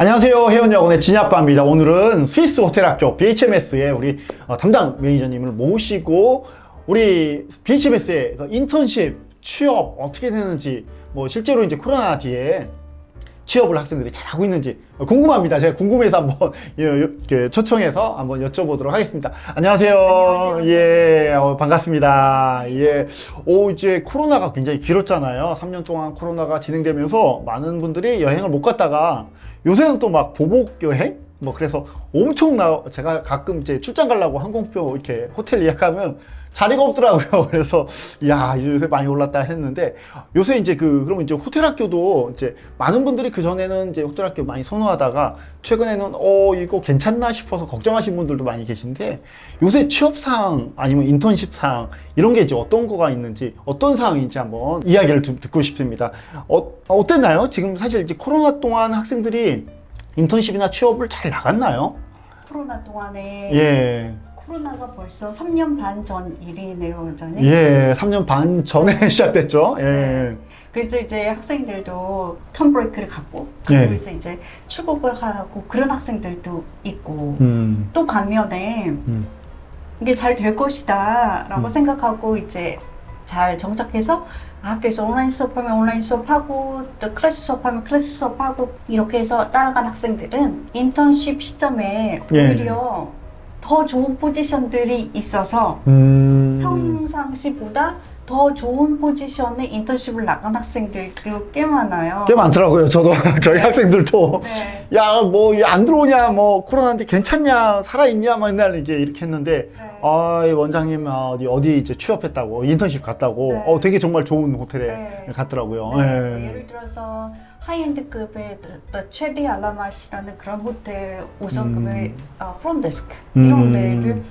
안녕하세요. 해운여군의 진야빠입니다. 오늘은 스위스 호텔학교 BHMS의 우리 담당 매니저님을 모시고 우리 BHMS의 인턴십 취업 어떻게 되는지, 뭐 실제로 이제 코로나 뒤에 취업을 학생들이 잘하고 있는지 궁금합니다. 제가 궁금해서 한번 초청해서 한번 여쭤보도록 하겠습니다. 안녕하세요. 안녕하세요. 예, 반갑습니다. 예, 이제 코로나가 굉장히 길었잖아요. 3년 동안 코로나가 진행되면서 많은 분들이 여행을 못 갔다가 요새는 또 막 보복 여행? 뭐 그래서 제가 가끔 이제 출장 가려고 항공표 이렇게 호텔 예약하면 자리가 없더라고요. 그래서 야, 요새 많이 올랐다 했는데 요새 이제 그러면 이제 호텔 학교도 이제 많은 분들이 그 전에는 이제 호텔 학교 많이 선호하다가 최근에는 이거 괜찮나 싶어서 걱정하신 분들도 많이 계신데, 요새 취업 사항 아니면 인턴십 사항 이런 게 이제 어떤 거가 있는지, 어떤 사항인지 한번 이야기를 듣고 싶습니다. 어땠나요? 지금 사실 이제 코로나 동안 학생들이 인턴십이나 취업을 잘 나갔나요? 코로나 동안에 예. 코로나가 벌써 3년 반 전 일이네요, 원장님. 예, 3년 반 전에 시작됐죠. 예. 그래서 이제 학생들도 텀 브레이크를 갖고 그리고 예. 이제 출국을 하고 그런 학생들도 있고 또 반면에 이게 잘 될 것이다 라고 생각하고 이제 잘 정착해서 학교에서 온라인 수업하면 온라인 수업하고 또 클래스 수업하면 클래스 수업하고 이렇게 해서 따라간 학생들은 인턴십 시점에 예. 오히려 더 좋은 포지션들이 있어서 평상시보다 더 좋은 포지션에 인턴십을 나간 학생들도 꽤 많아요. 꽤 많더라고요. 저도 저희 학생들도 네. 야, 뭐 안 들어오냐, 뭐 코로나인데 괜찮냐, 살아있냐, 막 맨날 이렇게 했는데, 네. 이 원장님 어디 이제 취업했다고, 인턴십 갔다고, 네. 되게 정말 좋은 호텔에 네. 갔더라고요. 네. 예. 예를 들어서 하이엔드급의 체리 알라맛이라는 그런 호텔 5성급의 프론데스크 이런 데를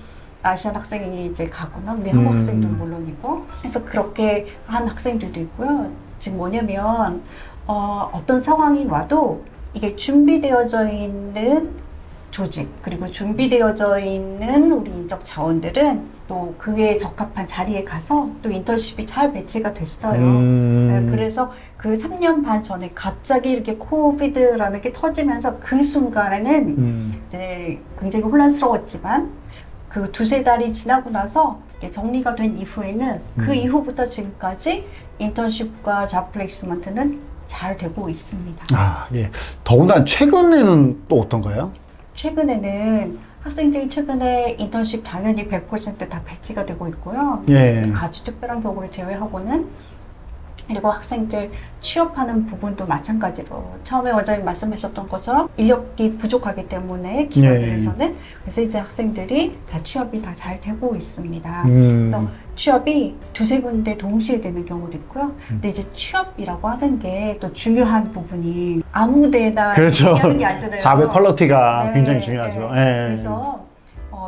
아시안 학생이 이제 가거나 우리 한국 학생들은 물론이고, 그래서 그렇게 한 학생들도 있고요. 지금 뭐냐면 어떤 상황이 와도 이게 준비되어져 있는 조직 그리고 준비되어져 있는 우리 인적 자원들은 또 그에 적합한 자리에 가서 또 인턴십이 잘 배치가 됐어요. 네, 그래서 그 3년 반 전에 갑자기 이렇게 코비드라는 게 터지면서 그 순간에는 이제 굉장히 혼란스러웠지만 그 두세 달이 지나고 나서 정리가 된 이후에는 그 이후부터 지금까지 인턴십과 잡 플레이스먼트는 잘 되고 있습니다. 아, 예. 더군다나 최근에는 또 어떤가요? 최근에는 학생들이 최근에 인턴십 당연히 100%다 배치가 되고 있고요. 예. 아주 특별한 경우를 제외하고는, 그리고 학생들 취업하는 부분도 마찬가지로 처음에 원장님 말씀하셨던 것처럼 인력이 부족하기 때문에 기관들에서는 그래서 이제 학생들이 다 취업이 다 잘 되고 있습니다. 그래서 취업이 두세 군데 동시에 되는 경우도 있고요. 근데 이제 취업이라고 하는 게 또 중요한 부분이 아무 데나 그렇죠. 하는 게 아니잖아요. 잡의 퀄리티가 네, 굉장히 중요하죠. 네. 예. 그래서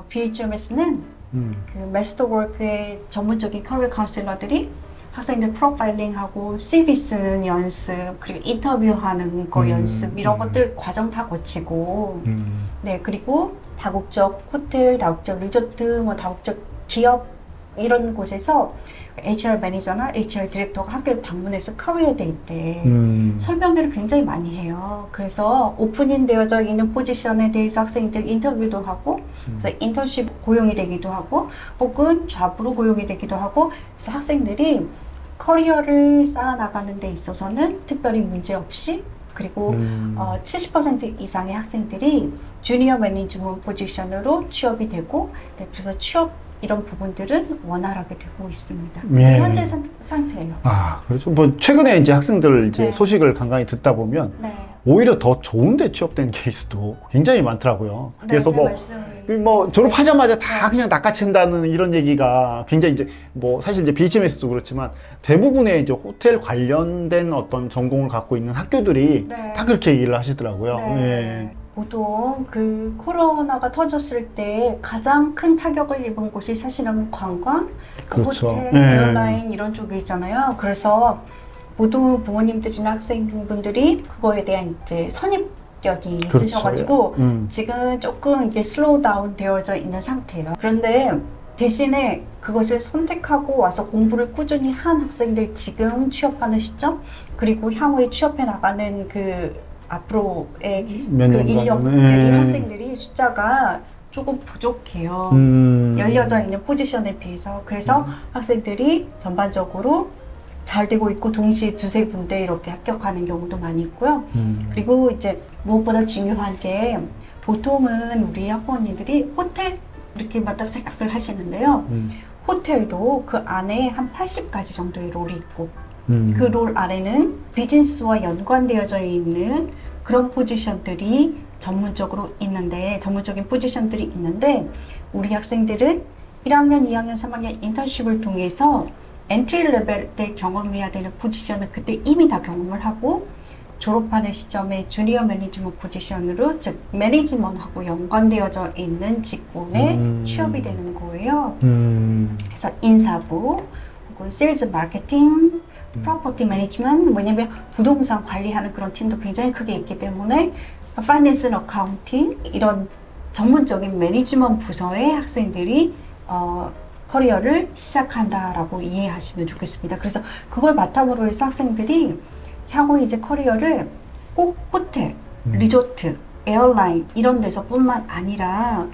BHMS는 그 마스터워크의 전문적인 커리어 카운슬러들이 학생들 프로파일링하고 CV 쓰는 연습 그리고 인터뷰하는 거 연습 이런 것들 과정 다 거치고 네, 그리고 다국적 호텔, 다국적 리조트, 뭐 다국적 기업 이런 곳에서 HR 매니저나 HR 디렉터가 학교를 방문해서 커리어 데이 때 설명회를 굉장히 많이 해요. 그래서 오픈인 되어져 있는 포지션에 대해서 학생들 인터뷰도 하고, 그래서 인턴십 고용이 되기도 하고, 혹은 잡으로 고용이 되기도 하고, 그래서 학생들이 커리어를 쌓아나가는 데 있어서는 특별히 문제 없이, 그리고 70% 이상의 학생들이 주니어 매니지먼트 포지션으로 취업이 되고, 그래서 취업 이런 부분들은 원활하게 되고 있습니다. 예. 현재 상태예요. 아, 그렇죠. 뭐 최근에 이제 학생들 이제 네. 소식을 간간히 듣다 보면 네. 오히려 더 좋은데 취업된 케이스도 굉장히 많더라고요. 네, 그래서 제 말씀이 뭐 졸업하자마자 다 그냥 낚아챈다는 이런 얘기가 굉장히 이제 뭐 사실 이제 BHMS도 그렇지만 대부분의 이제 호텔 관련된 어떤 전공을 갖고 있는 학교들이 네. 다 그렇게 얘기를 하시더라고요. 네. 예. 보통 그 코로나가 터졌을 때 가장 큰 타격을 입은 곳이 사실은 관광, 그렇죠. 호텔, 네. 에어라인 이런 쪽에 있잖아요. 그래서 모든 부모님들이나 학생분들이 그거에 대한 이제 선입견이 그렇죠. 있으셔가지고 음. 지금 조금 이게 슬로우 다운 되어져 있는 상태예요. 그런데 대신에 그것을 선택하고 와서 공부를 꾸준히 한 학생들 지금 취업하는 시점, 그리고 향후에 취업해 나가는 그 앞으로의 몇 그 년간. 인력들이 네. 학생들이 숫자가 조금 부족해요. 열려져 있는 포지션에 비해서. 그래서 학생들이 전반적으로 잘 되고 있고 동시에 두세 군데 이렇게 합격하는 경우도 많이 있고요. 그리고 이제 무엇보다 중요한 게 보통은 우리 학부모님들이 호텔 이렇게 딱 생각을 하시는데요. 호텔도 그 안에 한 80가지 정도의 롤이 있고 그 롤 아래는 비즈니스와 연관되어져 있는 그런 포지션들이 전문적인 포지션들이 있는데 우리 학생들은 1학년, 2학년, 3학년 인턴십을 통해서 엔트리 레벨 때 경험해야 되는 포지션을 그때 이미 다 경험을 하고 졸업하는 시점에 주니어 매니지먼트 포지션으로 즉 매니지먼트하고 연관되어져 있는 직군에 취업이 되는 거예요. 그래서 인사부 혹은 세일즈 마케팅, 프로퍼티 매니지먼트 왜냐면 부동산 관리하는 그런 팀도 굉장히 크게 있기 때문에 파이낸스 앤 어카운팅 이런 전문적인 매니지먼트 부서의 학생들이 커리어를 시작한다라고 이해하시면 좋겠습니다. 그래서 그걸 바탕으로 해서 학생들이 향후 이제 커리어를 꼭 호텔, 리조트, 에어라인 이런 데서뿐만 아니라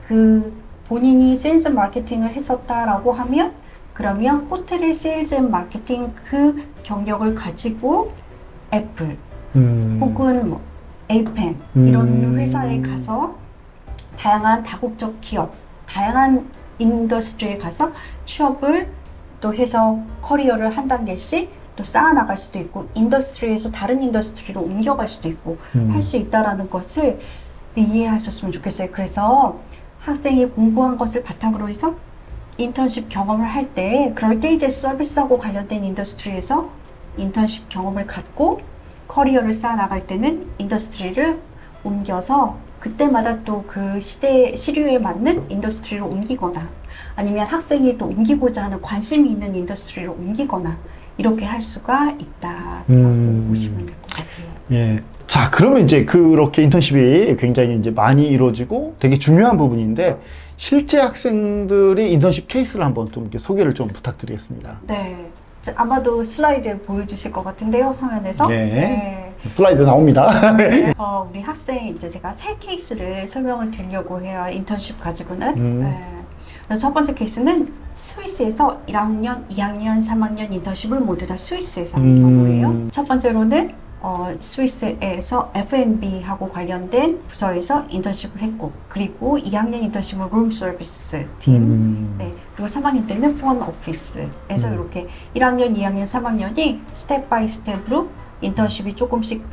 그 본인이 세일즈 마케팅을 했었다라고 하면 그러면 호텔의 세일즈 마케팅 그 경력을 가지고 애플 혹은 뭐 에이펜 이런 회사에 가서 다양한 다국적 기업, 다양한 인더스트리에 가서 취업을 또 해서 커리어를 한 단계씩 또 쌓아나갈 수도 있고 인더스트리에서 다른 인더스트리로 옮겨갈 수도 있고 할 수 있다라는 것을 이해하셨으면 좋겠어요. 그래서 학생이 공부한 것을 바탕으로 해서 인턴십 경험을 할 때 그럴 때 이제 서비스하고 관련된 인더스트리에서 인턴십 경험을 갖고 커리어를 쌓아나갈 때는 인더스트리를 옮겨서 그때마다 또 그 시류에 맞는 인더스트리로 옮기거나 아니면 학생이 또 옮기고자 하는 관심이 있는 인더스트리로 옮기거나 이렇게 할 수가 있다라고 보시면 될 것 같아요. 예. 자, 그러면 이제 그렇게 인턴십이 굉장히 이제 많이 이루어지고 되게 중요한 부분인데 실제 학생들이 인턴십 케이스를 한번 좀 이렇게 소개를 좀 부탁드리겠습니다. 네. 아마도 슬라이드를 보여주실 것 같은데요, 화면에서. 네. 슬라이드 나옵니다. 네. 우리 학생 이제 제가 세 케이스를 설명을 드리려고 해요. 인턴십 가지고는. 네. 그래서 첫 번째 케이스는 스위스에서 1학년, 2학년, 3학년 인턴십을 모두 다 스위스에서 하는 경우예요. 첫 번째로는 스위스에서 F&B하고 관련된 부서에서 인턴십을 했고 그리고 2학년 인턴십은 룸 서비스 팀 네, 그리고 3학년 때는 프론트 오피스에서 이렇게 1학년, 2학년, 3학년이 스텝 바이 스텝으로 인턴십이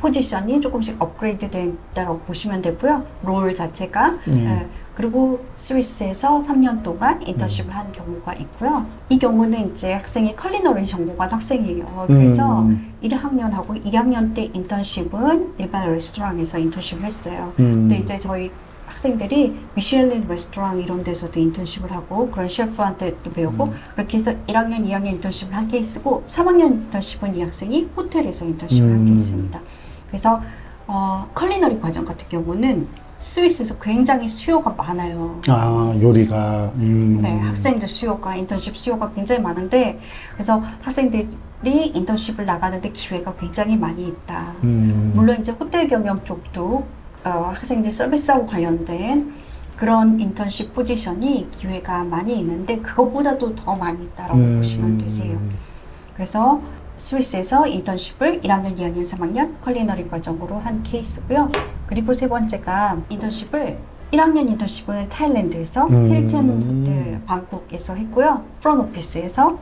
포지션이 조금씩 업그레이드 된다고 보시면 되고요. 롤 자체가 네, 그리고 스위스에서 3년 동안 인턴십을 한 경우가 있고요. 이 경우는 이제 학생이 컬리너리 전공한 학생이에요. 그래서 1학년하고 2학년 때 인턴십은 일반 레스토랑에서 인턴십을 했어요. 근데 이제 저희 학생들이 미슐린 레스토랑 이런 데서도 인턴십을 하고 그런 셰프한테 또 배우고 그렇게 해서 1학년, 2학년 인턴십을 한 케이스고 3학년 인턴십은 이 학생이 호텔에서 인턴십을 한 케이스입니다. 그래서 컬리너리 과정 같은 경우는 스위스에서 굉장히 수요가 많아요. 아, 요리가. 네, 학생들 수요가, 인턴십 수요가 굉장히 많은데, 그래서 학생들이 인턴십을 나가는데 기회가 굉장히 많이 있다. 물론 이제 호텔 경영 쪽도 학생들 서비스하고 관련된 그런 인턴십 포지션이 기회가 많이 있는데, 그것보다도 더 많이 있다라고 보시면 되세요. 그래서 스위스에서 인턴십을 1학년, 2학년, 3학년 컬리너리 과정으로 한 케이스고요. 그리고 세 번째가 인턴십을 1학년 인턴십은 타일랜드에서 힐튼 호텔 방콕에서 했고요. 프론트 오피스에서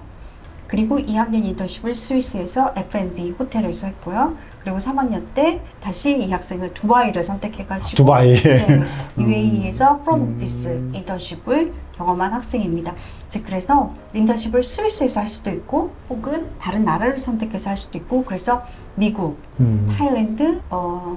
그리고 2학년 인턴십을 스위스에서 F&B 호텔에서 했고요. 그리고 3학년 때 다시 이 학생은 두바이를 선택해가지고 두바이. 네, UAE에서 프론트 오피스 인턴십을 경험한 학생입니다. 즉 그래서 인턴십을 스위스에서 할 수도 있고 혹은 다른 나라를 선택해서 할 수도 있고 그래서 미국, 타일랜드,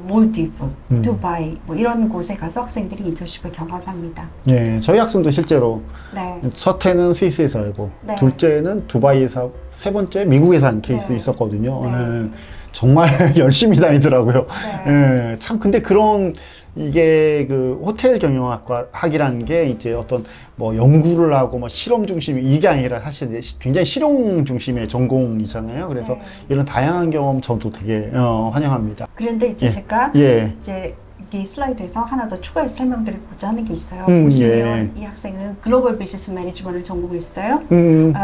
몰디브, 두바이 뭐 이런 곳에 가서 학생들이 인턴십을 경험합니다. 예, 저희 학생도 실제로 네. 첫 해는 스위스에서 하고 네. 둘째는 두바이에서 하고 세 번째 미국에서 한 케이스 네. 있었거든요. 네. 예. 정말 열심히 다니더라고요. 네. 예, 참 근데 그런 이게 그 호텔 경영학과 학이라는 게 이제 어떤 뭐 연구를 하고 뭐 실험 중심 이게 아니라 사실 이제 굉장히 실용 중심의 전공이잖아요. 그래서 네. 이런 다양한 경험 저도 되게 환영합니다. 그런데 이제 예. 제가 예. 이제 이 슬라이드에서 하나 더 추가해서 설명드리고자 하는 게 있어요. 예. 보시면 이 학생은 글로벌 비즈니스 매니지먼트를 전공했어요.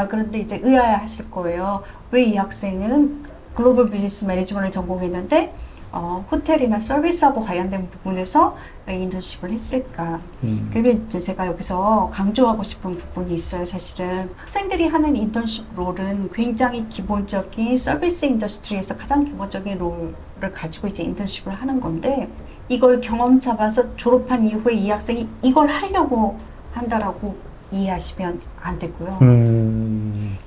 그런데 이제 의아해하실 거예요. 왜 이 학생은 글로벌 비즈니스 매니지먼트를 전공했는데 호텔이나 서비스하고 관련된 부분에서 왜 인턴십을 했을까? 그리고 이제 제가 여기서 강조하고 싶은 부분이 있어요. 사실은 학생들이 하는 인턴십 롤은 굉장히 기본적인 서비스 인더스트리에서 가장 기본적인 롤을 가지고 이제 인턴십을 하는 건데 이걸 경험 잡아서 졸업한 이후에 이 학생이 이걸 하려고 한다라고 이해하시면 안 되고요.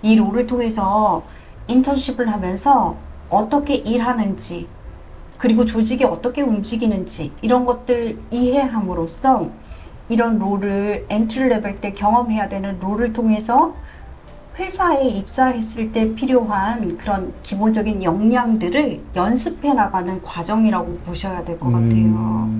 이 롤을 통해서 인턴십을 하면서 어떻게 일하는지 그리고 조직이 어떻게 움직이는지 이런 것들 이해함으로써 이런 롤을 엔트리 레벨 때 경험해야 되는 롤을 통해서 회사에 입사했을 때 필요한 그런 기본적인 역량들을 연습해 나가는 과정이라고 보셔야 될 것 같아요.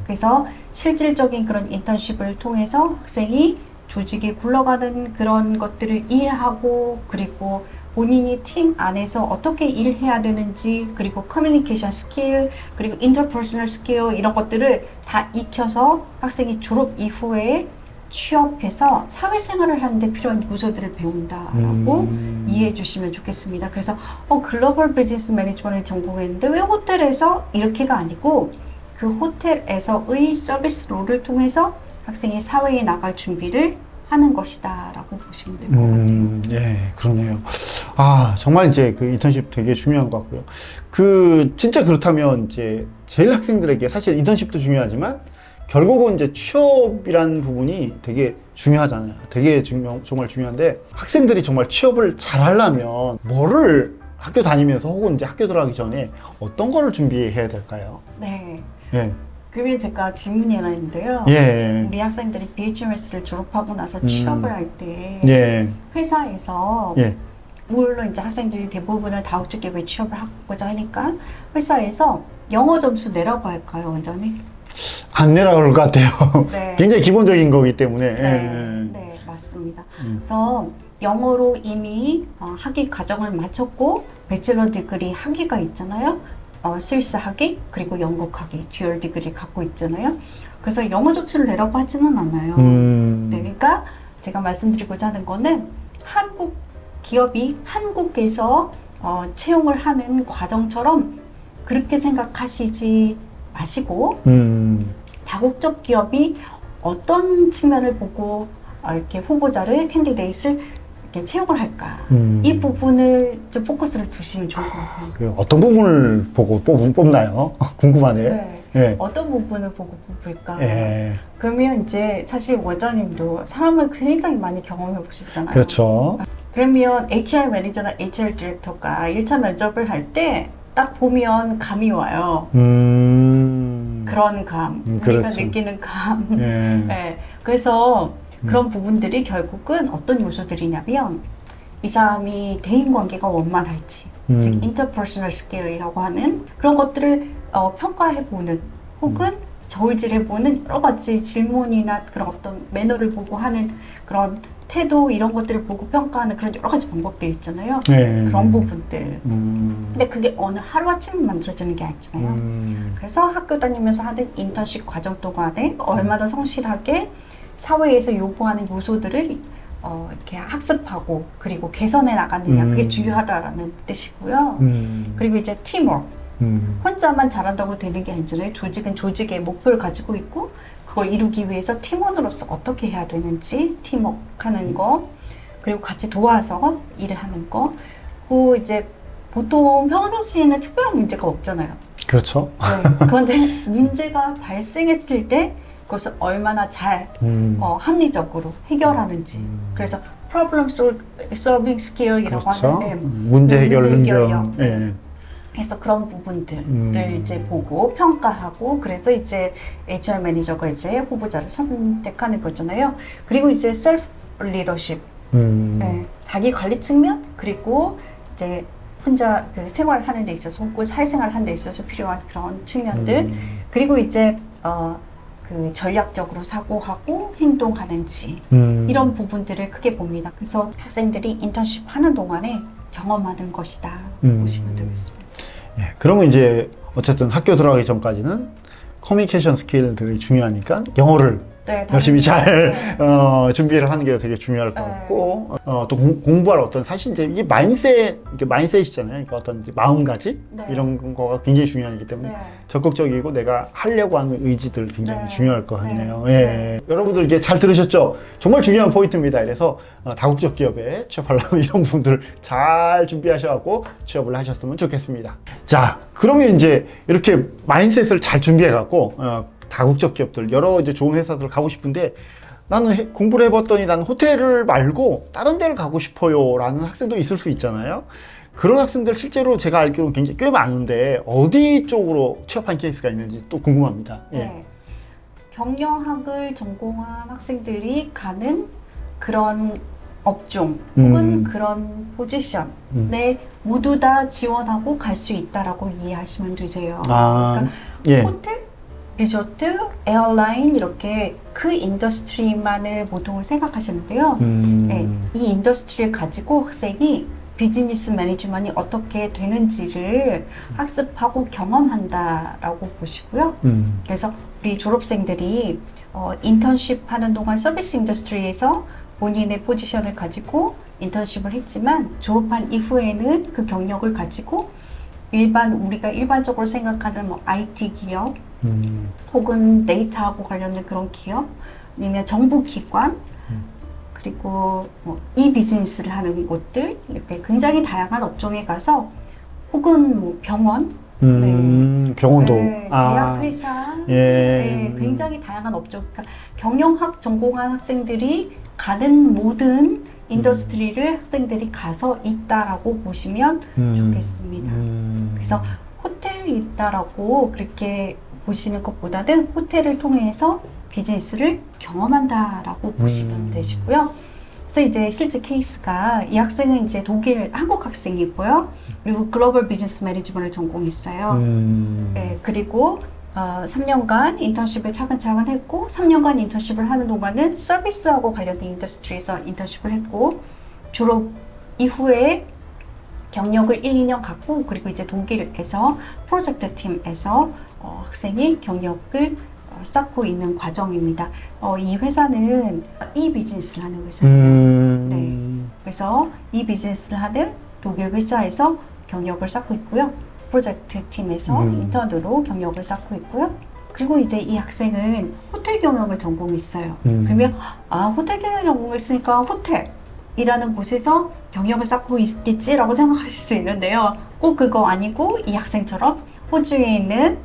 그래서 실질적인 그런 인턴십을 통해서 학생이 조직이 굴러가는 그런 것들을 이해하고 그리고 본인이 팀 안에서 어떻게 일해야 되는지 그리고 커뮤니케이션 스킬 그리고 인터퍼스널 스킬 이런 것들을 다 익혀서 학생이 졸업 이후에 취업해서 사회생활을 하는데 필요한 요소들을 배운다라고 이해해 주시면 좋겠습니다. 그래서 글로벌 비즈니스 매니지먼트를 전공했는데 왜 호텔에서 이렇게가 아니고 그 호텔에서의 서비스 롤을 통해서 학생이 사회에 나갈 준비를 하는 것이다 라고 보시면 될 것 같아요. 예, 그러네요. 아, 정말 이제 그 인턴십 되게 중요한 것 같고요. 진짜 그렇다면 이제 제일 학생들에게 사실 인턴십도 중요하지만 결국은 이제 취업이라는 부분이 되게 중요하잖아요. 되게 정말 중요한데 학생들이 정말 취업을 잘 하려면 뭐를 학교 다니면서 혹은 이제 학교 들어가기 전에 어떤 거를 준비해야 될까요? 네. 예. 그게 제가 질문이 하나 있는데요. 예. 우리 학생들이 BHMS를 졸업하고 나서 취업을 할 때 예. 회사에서 예. 물론 이제 학생들이 대부분은 다국적 기업에 취업을 하고자 하니까 회사에서 영어 점수 내라고 할까요, 원장님? 안 내라 그럴 것 같아요. 네. 굉장히 기본적인 거기 때문에. 네, 네, 맞습니다. 그래서 영어로 이미 학위 과정을 마쳤고 배첼러 디그리 학위가 있잖아요. 스위스 학위 그리고 영국 학위 듀얼 디그리 갖고 있잖아요. 그래서 영어 점수를 내라고 하지는 않아요. 네, 그러니까 제가 말씀드리고자 하는 거는 한국 기업이 한국에서 채용을 하는 과정처럼 그렇게 생각하시지 마시고 다국적 기업이 어떤 측면을 보고 이렇게 후보자를 캔디데이트를 이렇게 채용을 할까 이 부분을 좀 포커스를 두시면 좋을 것 같아요. 어떤 부분을 보고 뽑나요? 궁금하네요. 네. 예. 어떤 부분을 보고 뽑을까? 예. 그러면 이제 사실 원장님도 사람을 굉장히 많이 경험해 보셨잖아요. 그렇죠. 그러면 HR 매니저나 HR 디렉터가 1차 면접을 할 때 딱 보면 감이 와요. 그런 감, 우리가 그렇죠. 느끼는 감. 예. 네. 그래서 그런 부분들이 결국은 어떤 요소들이냐면 이 사람이 대인관계가 원만할지, 즉 인터퍼스널 스킬이라고 하는 그런 것들을 평가해보는 혹은 저울질해보는 여러 가지 질문이나 그런 어떤 매너를 보고 하는 그런 태도 이런 것들을 보고 평가하는 그런 여러 가지 방법들이 있잖아요. 예. 그런 부분들. 근데 그게 어느 하루아침에 만들어지는 게 아니잖아요. 그래서 학교 다니면서 하는 인턴십 과정 동안에 얼마나 성실하게 사회에서 요구하는 요소들을 이렇게 학습하고 그리고 개선해 나갔느냐 그게 중요하다라는 뜻이고요. 그리고 이제 팀워크. 혼자만 잘한다고 되는 게 아니잖아요. 조직은 조직의 목표를 가지고 있고 그걸 이루기 위해서 팀원으로서 어떻게 해야 되는지 팀워크 하는 거 그리고 같이 도와서 일을 하는 거 그리고 이제 보통 평상시에는 특별한 문제가 없잖아요. 그렇죠. 네. 그런데 문제가 발생했을 때 그것을 얼마나 잘 합리적으로 해결하는지 그래서 problem solving skill이라고 그렇죠. 하는 문제 해결 해결력. 능력. 예. 그래서 그런 부분들을 이제 보고 평가하고 그래서 이제 HR 매니저가 이제 후보자를 선택하는 거잖아요. 그리고 이제 셀프 리더십, 네, 자기 관리 측면 그리고 이제 혼자 그 생활하는 데 있어서 혹은 사회생활 하는 데 있어서 필요한 그런 측면들 그리고 이제 그 전략적으로 사고하고 행동하는지 이런 부분들을 크게 봅니다. 그래서 학생들이 인턴십 하는 동안에 경험하는 것이다 보시면 되겠습니다. 예, 그러면 이제 어쨌든 학교 들어가기 전까지는 커뮤니케이션 스킬들이 중요하니까 영어를 네, 열심히 잘 네. 준비를 하는 게 되게 중요할 것 네. 같고 또 공부할 어떤 사실 이제 이게 마인셋이잖아요. 그러니까 어떤 이제 마음가짐 네. 이런 거가 굉장히 중요하기 때문에 네. 적극적이고 내가 하려고 하는 의지들 굉장히 네. 중요할 것 같네요. 네. 예. 네. 여러분들 이게 잘 들으셨죠? 정말 중요한 포인트입니다. 그래서 다국적 기업에 취업하려면 이런 부분들 잘 준비하셔갖고 취업을 하셨으면 좋겠습니다. 자, 그러면 이제 이렇게 마인셋을 잘 준비해갖고 다국적 기업들 여러 이제 좋은 회사들 가고 싶은데 나는 공부를 해봤더니 나는 호텔을 말고 다른 데를 가고 싶어요 라는 학생도 있을 수 있잖아요. 그런 학생들 실제로 제가 알기로는 굉장히 꽤 많은데 어디 쪽으로 취업한 케이스가 있는지 또 궁금합니다. 예. 네. 경영학을 전공한 학생들이 가는 그런 업종 혹은 그런 포지션에 모두 다 지원하고 갈 수 있다라고 이해하시면 되세요. 그러니까 예. 호텔, 리조트, 에어라인 이렇게 그 인더스트리만을 보통 생각하시는데요. 네, 이 인더스트리를 가지고 학생이 비즈니스 매니지먼트이 어떻게 되는지를 학습하고 경험한다라고 보시고요. 그래서 우리 졸업생들이 인턴십 하는 동안 서비스 인더스트리에서 본인의 포지션을 가지고 인턴십을 했지만 졸업한 이후에는 그 경력을 가지고 우리가 일반적으로 생각하는 뭐 IT 기업 혹은 데이터하고 관련된 그런 기업 아니면 정부 기관 그리고 뭐 비즈니스를 하는 곳들 이렇게 굉장히 다양한 업종에 가서 혹은 뭐 병원 병원도 네, 제약회사 네, 굉장히 다양한 업종 그러니까 경영학 전공한 학생들이 가는 모든 인더스트리를 학생들이 가서 있다라고 보시면 좋겠습니다. 그래서 호텔이 있다라고 그렇게 보시는 것보다는 호텔을 통해서 비즈니스를 경험한다라고 보시면 되시고요. 그래서 이제 실제 케이스가 이 학생은 이제 한국 학생이고요. 그리고 글로벌 비즈니스 매니지먼트를 전공했어요. 네, 그리고 3년간 인턴십을 차근차근 했고 3년간 인턴십을 하는 동안은 서비스하고 관련된 인더스트리에서 인턴십을 했고 졸업 이후에 경력을 1, 2년 갖고 그리고 이제 독일에서 프로젝트 팀에서 학생이 경력을 쌓고 있는 과정입니다. 이 회사는 비즈니스를 하는 회사예요. 네. 그래서 비즈니스를 하는 독일 회사에서 경력을 쌓고 있고요. 프로젝트 팀에서 인턴으로 경력을 쌓고 있고요. 그리고 이제 이 학생은 호텔 경영을 전공했어요. 그러면 호텔 경영 전공했으니까 호텔이라는 곳에서 경력을 쌓고 있겠지라고 생각하실 수 있는데요. 꼭 그거 아니고 이 학생처럼 호주에 있는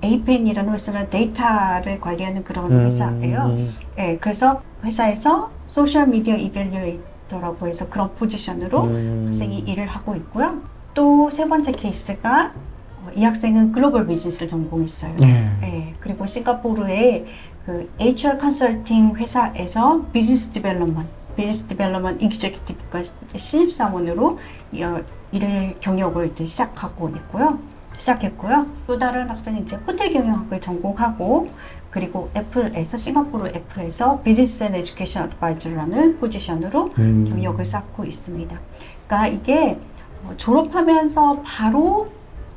에이펜이라는 회사는 데이터를 관리하는 그런 회사예요. 네, 그래서 회사에서 소셜 미디어 이밸류에이터라고 해서 그런 포지션으로 학생이 일을 하고 있고요. 또 세 번째 케이스가 이 학생은 글로벌 비즈니스를 전공했어요. 네, 그리고 싱가포르의 그 HR 컨설팅 회사에서 비즈니스 디벨롭먼트 익제큐티브가 신입사원으로 경력을 이제 시작했고요. 또 다른 학생은 이제 호텔 경영학을 전공하고 그리고 싱가포르 애플에서 비즈니스 앤 에듀케이션 어드바이저라는 포지션으로 경력을 쌓고 있습니다. 그러니까 이게 졸업하면서 바로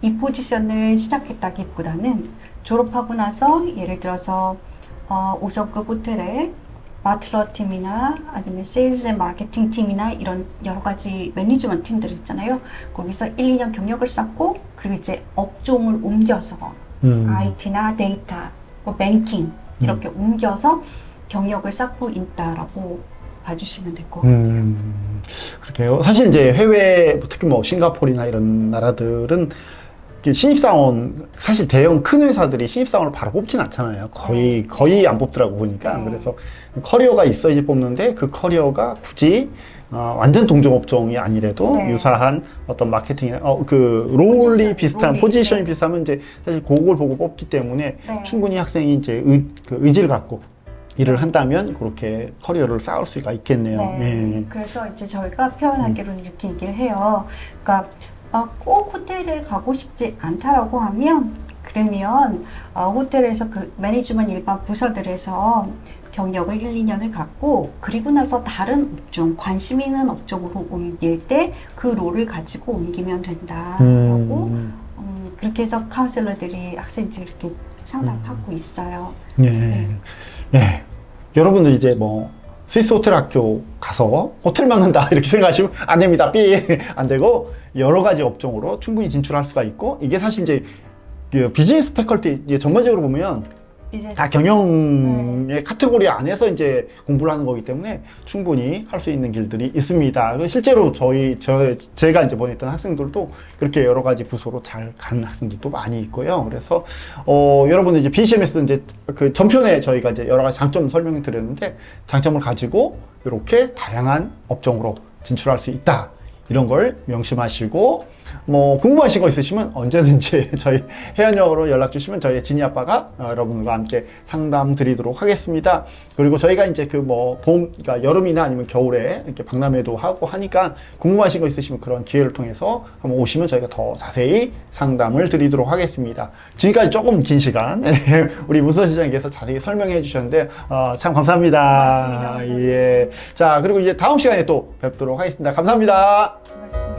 이 포지션을 시작했다기보다는 졸업하고 나서 예를 들어서 5성급 호텔에 마틀러 팀이나 아니면 세일즈 앤 마케팅 팀이나 이런 여러 가지 매니지먼트 팀들 있잖아요. 거기서 1, 2년 경력을 쌓고 그리고 이제 업종을 옮겨서 IT나 데이터, 뭐 뱅킹 이렇게 옮겨서 경력을 쌓고 있다라고 봐주시면 될 것 같아요. 그렇게요. 사실 이제 해외 특히 뭐 싱가포르나 이런 나라들은 신입사원 사실 대형 큰 회사들이 신입사원을 바로 뽑진 않잖아요. 거의 안 뽑더라고 보니까. 그래서 커리어가 있어야지 뽑는데 그 커리어가 굳이 완전 동종업종이 아니래도 유사한 어떤 마케팅이나 그 롤이 비슷한 포지션이 비슷하면 이제 사실 그걸 보고 뽑기 때문에 충분히 학생이 이제 의지를 갖고 일을 한다면 그렇게 커리어를 쌓을 수가 있겠네요. 그래서 이제 저희가 표현하기로는 이렇게 얘기를 해요. 그러니까 꼭 호텔에 가고 싶지 않다라고 하면 그러면 호텔에서 그 매니지먼트 일반 부서들에서 경력을 1, 2년을 갖고 그리고 나서 다른 업종, 관심 있는 업종으로 옮길 때 그 롤을 가지고 옮기면 된다라고 그렇게 해서 카운슬러들이 학생들 이렇게 상담하고 있어요. 예. 네. 예. 여러분들 이제 뭐 스위스 호텔 학교 가서 호텔 맡는다 이렇게 생각하시면 안 됩니다. 안 되고 여러 가지 업종으로 충분히 진출할 수가 있고 이게 사실 이제 그 비즈니스 패컬티 이제 전반적으로 보면 다 경영의 카테고리 안에서 이제 공부를 하는 거기 때문에 충분히 할 수 있는 길들이 있습니다. 실제로 제가 이제 보냈던 학생들도 그렇게 여러 가지 부서로 잘 간 학생들도 많이 있고요. 그래서 여러분들 이제 BCMS 이제 그 전편에 저희가 이제 여러 가지 장점 설명을 드렸는데 장점을 가지고 이렇게 다양한 업종으로 진출할 수 있다. 이런 걸 명심하시고 뭐 궁금하신 거 있으시면 언제든지 저희 혜연역으로 연락 주시면 저희 진이 아빠가 여러분과 함께 상담 드리도록 하겠습니다. 그리고 저희가 이제 그 뭐 그러니까 여름이나 아니면 겨울에 이렇게 박람회도 하고 하니까 궁금하신 거 있으시면 그런 기회를 통해서 한번 오시면 저희가 더 자세히 상담을 드리도록 하겠습니다. 지금까지 조금 긴 시간 우리 문서 시장님께서 자세히 설명해 주셨는데 참 감사합니다. 고맙습니다. 예. 자, 그리고 이제 다음 시간에 또 뵙도록 하겠습니다. 감사합니다. 고맙습니다.